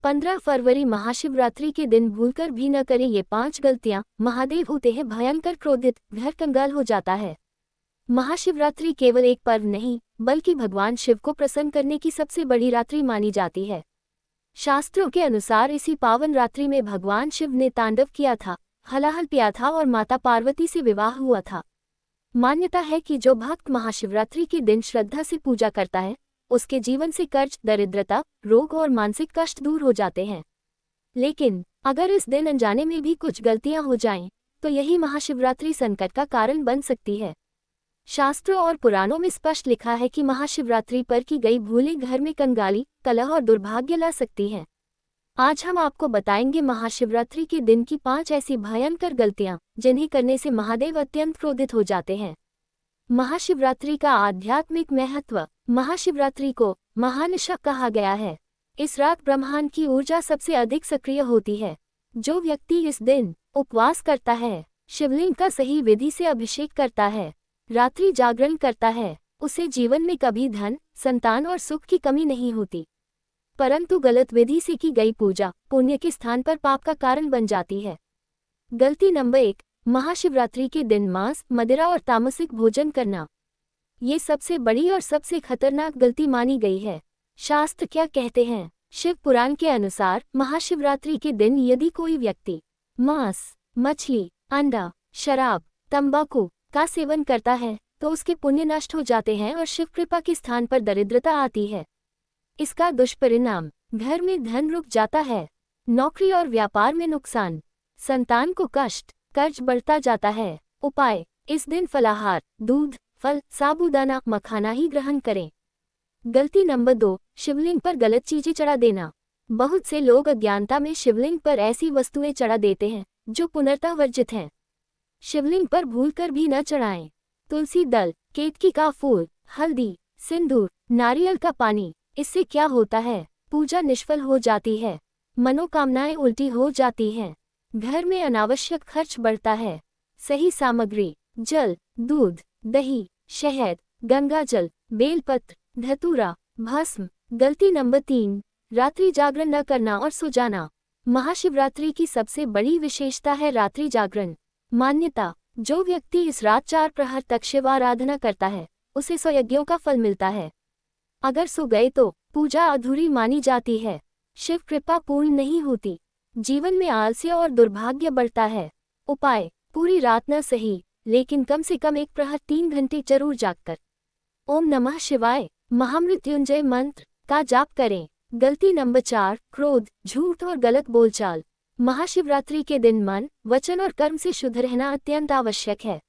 15 फरवरी महाशिवरात्रि के दिन भूलकर भी न करें ये 5 गलतियां। महादेव होते हैं भयंकर क्रोधित, घर कंगाल हो जाता है। महाशिवरात्रि केवल एक पर्व नहीं, बल्कि भगवान शिव को प्रसन्न करने की सबसे बड़ी रात्रि मानी जाती है। शास्त्रों के अनुसार इसी पावन रात्रि में भगवान शिव ने तांडव किया था, हलाहल पिया था और माता पार्वती से विवाह हुआ था। मान्यता है कि जो भक्त महाशिवरात्रि के दिन श्रद्धा से पूजा करता है, उसके जीवन से कर्ज, दरिद्रता, रोग और मानसिक कष्ट दूर हो जाते हैं। लेकिन अगर इस दिन अनजाने में भी कुछ गलतियां हो जाएं, तो यही महाशिवरात्रि संकट का कारण बन सकती है। शास्त्रों और पुराणों में स्पष्ट लिखा है कि महाशिवरात्रि पर की गई भूलें घर में कंगाली, कलह और दुर्भाग्य ला सकती हैं। आज हम आपको बताएंगे महाशिवरात्रि के दिन की 5 ऐसी भयंकर गलतियां, जिन्हें करने से महादेव अत्यंत क्रोधित हो जाते हैं। महाशिवरात्रि का आध्यात्मिक महत्व। महाशिवरात्रि को महानिशा कहा गया है। इस रात ब्रह्मांड की ऊर्जा सबसे अधिक सक्रिय होती है। जो व्यक्ति इस दिन उपवास करता है, शिवलिंग का सही विधि से अभिषेक करता है, रात्रि जागरण करता है, उसे जीवन में कभी धन, संतान और सुख की कमी नहीं होती। परंतु गलत विधि से की गई पूजा पुण्य के स्थान पर पाप का कारण बन जाती है। गलती नंबर 1, महाशिवरात्रि के दिन मांस, मदिरा और तामसिक भोजन करना। ये सबसे बड़ी और सबसे खतरनाक गलती मानी गई है। शास्त्र क्या कहते हैं? शिव पुराण के अनुसार महाशिवरात्रि के दिन यदि कोई व्यक्ति मांस, मछली, अंडा, शराब, तंबाकू का सेवन करता है, तो उसके पुण्य नष्ट हो जाते हैं और शिव कृपा के स्थान पर दरिद्रता आती है। इसका दुष्परिणाम, घर में धन रुक जाता है, नौकरी और व्यापार में नुकसान, संतान को कष्ट, कर्ज बढ़ता जाता है। उपाय: इस दिन फलाहार, दूध, फल, साबूदाना, मखाना ही ग्रहण करें। गलती नंबर 2, शिवलिंग पर गलत चीजें चढ़ा देना। बहुत से लोग अज्ञानता में शिवलिंग पर ऐसी वस्तुएं चढ़ा देते हैं जो पुनर्तः वर्जित हैं। शिवलिंग पर भूलकर भी न चढ़ाएं। तुलसी दल, केतकी का फूल, हल्दी, सिंदूर, नारियल का पानी। इससे क्या होता है? पूजा निष्फल हो जाती है, मनोकामनाएं उल्टी हो जाती हैं, घर में अनावश्यक खर्च बढ़ता है। सही सामग्री: जल, दूध, दही, शहद, गंगाजल, बेलपत्र, धतूरा, भस्म। गलती नंबर 3, रात्रि जागरण न करना और सो जाना। महाशिवरात्रि की सबसे बड़ी विशेषता है रात्रि जागरण। मान्यता: जो व्यक्ति इस रात 4 प्रहर तक शिव आराधना करता है, उसे 100 यज्ञों का फल मिलता है। अगर सो गए तो पूजा अधूरी मानी जाती है, शिव कृपा पूर्ण नहीं होती, जीवन में आलस्य और दुर्भाग्य बढ़ता है। उपाय: पूरी रात न सही, लेकिन कम से कम 1 प्रहर 3 घंटे जरूर जागकर ओम नमः शिवाय, महामृत्युंजय मंत्र का जाप करें। गलती नंबर 4, क्रोध, झूठ और गलत बोलचाल। महाशिवरात्रि के दिन मन, वचन और कर्म से शुद्ध रहना अत्यंत आवश्यक है।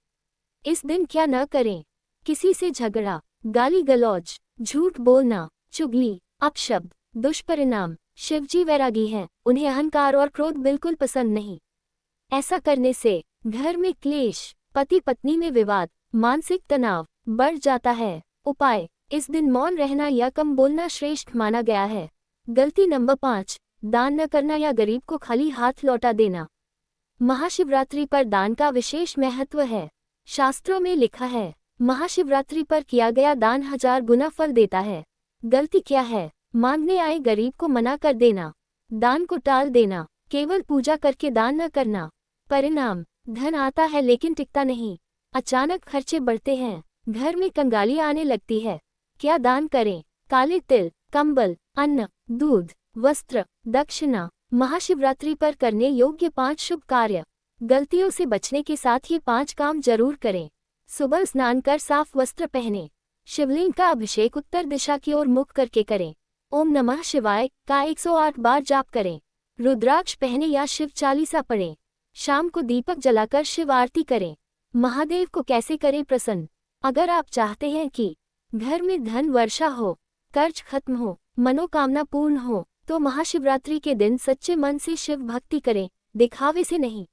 इस दिन क्या न करें? किसी से झगड़ा, गाली गलौज, झूठ बोलना, चुगली, अपशब्द। दुष्परिणाम: शिवजी वैरागी हैं, उन्हें अहंकार और क्रोध बिल्कुल पसंद नहीं। ऐसा करने से घर में क्लेश, पति पत्नी में विवाद, मानसिक तनाव बढ़ जाता है। उपाय: इस दिन मौन रहना या कम बोलना श्रेष्ठ माना गया है। गलती नंबर 5, दान न करना या गरीब को खाली हाथ लौटा देना। महाशिवरात्रि पर दान का विशेष महत्व है। शास्त्रों में लिखा है, महाशिवरात्रि पर किया गया दान 1000 गुना फल देता है। गलती क्या है? मांगने आए गरीब को मना कर देना, दान को टाल देना, केवल पूजा करके दान न करना। परिणाम: धन आता है लेकिन टिकता नहीं, अचानक खर्चे बढ़ते हैं, घर में कंगाली आने लगती है। क्या दान करें? काले तिल, कंबल, अन्न, दूध, वस्त्र, दक्षिणा। महाशिवरात्रि पर करने योग्य 5 शुभ कार्य। गलतियों से बचने के साथ ये 5 काम जरूर करें। सुबह स्नान कर साफ वस्त्र पहने, शिवलिंग का अभिषेक उत्तर दिशा की ओर मुख करके करें। ओम नमः शिवाय का 108 बार जाप करें। रुद्राक्ष पहने या शिव चालीसा पढ़ें। शाम को दीपक जलाकर शिव आरती करें। महादेव को कैसे करें प्रसन्न? अगर आप चाहते हैं कि घर में धन वर्षा हो, कर्ज खत्म हो, मनोकामना पूर्ण हो, तो महाशिवरात्रि के दिन सच्चे मन से शिव भक्ति करें, दिखावे से नहीं।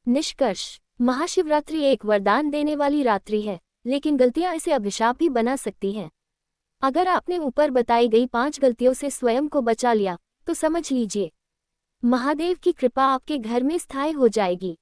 निष्कर्ष: महाशिवरात्रि एक वरदान देने वाली रात्रि है, लेकिन गलतियां इसे अभिशाप भी बना सकती हैं। अगर आपने ऊपर बताई गई 5 गलतियों से स्वयं को बचा लिया, तो समझ लीजिए महादेव की कृपा आपके घर में स्थायी हो जाएगी।